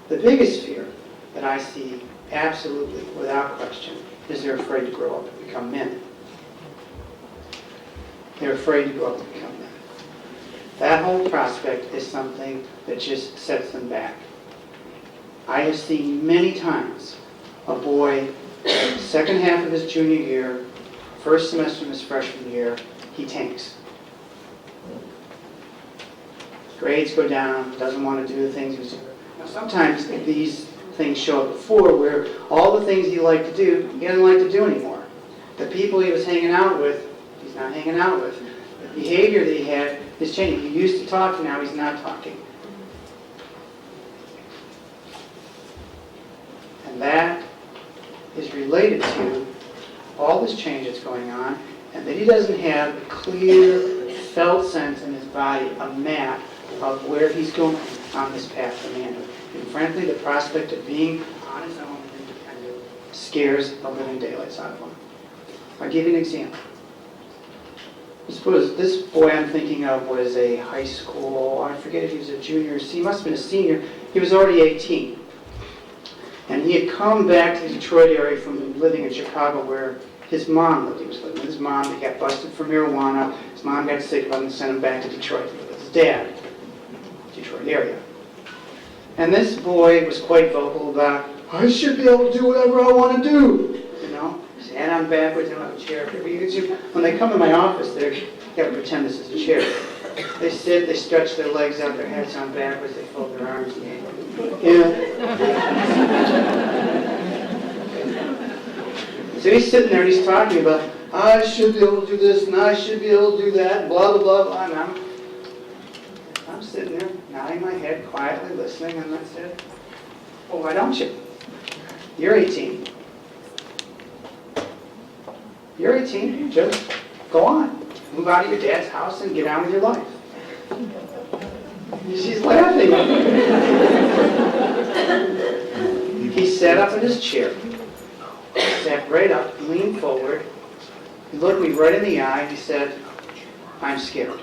The biggest fear that I see, absolutely, without question, is they're afraid to grow up and become men. They're afraid to grow up and become men. That whole prospect is something that just sets them back. I have seen many times a boy, second half of his junior year, first semester of his freshman year, he tanks. Grades go down, doesn't want to do the things he was doing. Now sometimes these things show up before where all the things he liked to do, he doesn't like to do anymore. The people he was hanging out with, he's not hanging out with. The behavior that he had is changing. He used to talk, now he's not talking. And that is related to all this change that's going on, and that he doesn't have a clear, felt sense in his body, a map of where he's going on this path to manhood. And frankly, the prospect of being on his own and independent scares the living daylights out of him. I'll give you an example. Suppose this boy I'm thinking of was a high school, I forget if he was a junior, he must have been a senior. He was already 18. And he had come back to the Detroit area from living in Chicago where his mom lived. He was living with his mom. He got busted for marijuana. His mom got sick of him and sent him back to Detroit to live with his dad, Detroit area. And this boy was quite vocal about, I should be able to do whatever I want to do. You know, stand on backwards in a chair. When they come to my office, they got to pretend this is a chair. They sit, they stretch their legs out, their heads on backwards, they fold their arms. So he's sitting there and he's talking about, I should be able to do this and I should be able to do that, blah, blah, blah, blah. And I'm sitting there nodding my head, quietly listening, and I said, well, why don't you? You're 18. You're 18, just go on. Move out of your dad's house and get on with your life. She's laughing. He sat up in his chair, sat right up, leaned forward. He looked me right in the eye and he said, I'm scared.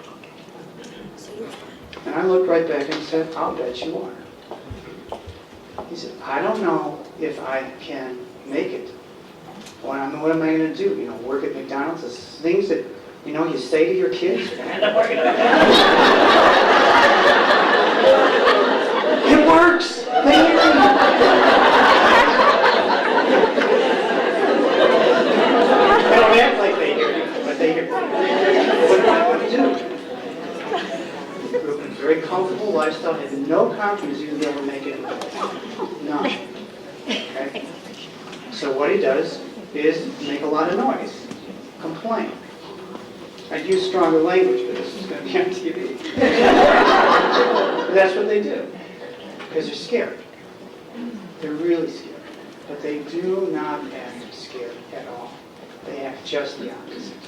And I looked right back and said, I'll bet you are. He said, I don't know if I can make it. What am I going to do? You know, work at McDonald's? There's things that, you know, you say to your kids, you're going to end up working at McDonald's. It works! They hear me. They don't act like they hear you, but they hear me. What am I going to do? He grew up in a very comfortable lifestyle, had no confidence he was going to make it in life. None. Okay? So what he does is make a lot of noise, complain. I'd use stronger language, but this is going to be on TV. But that's what they do, because they're scared. They're really scared. But they do not act scared at all. They act just the opposite.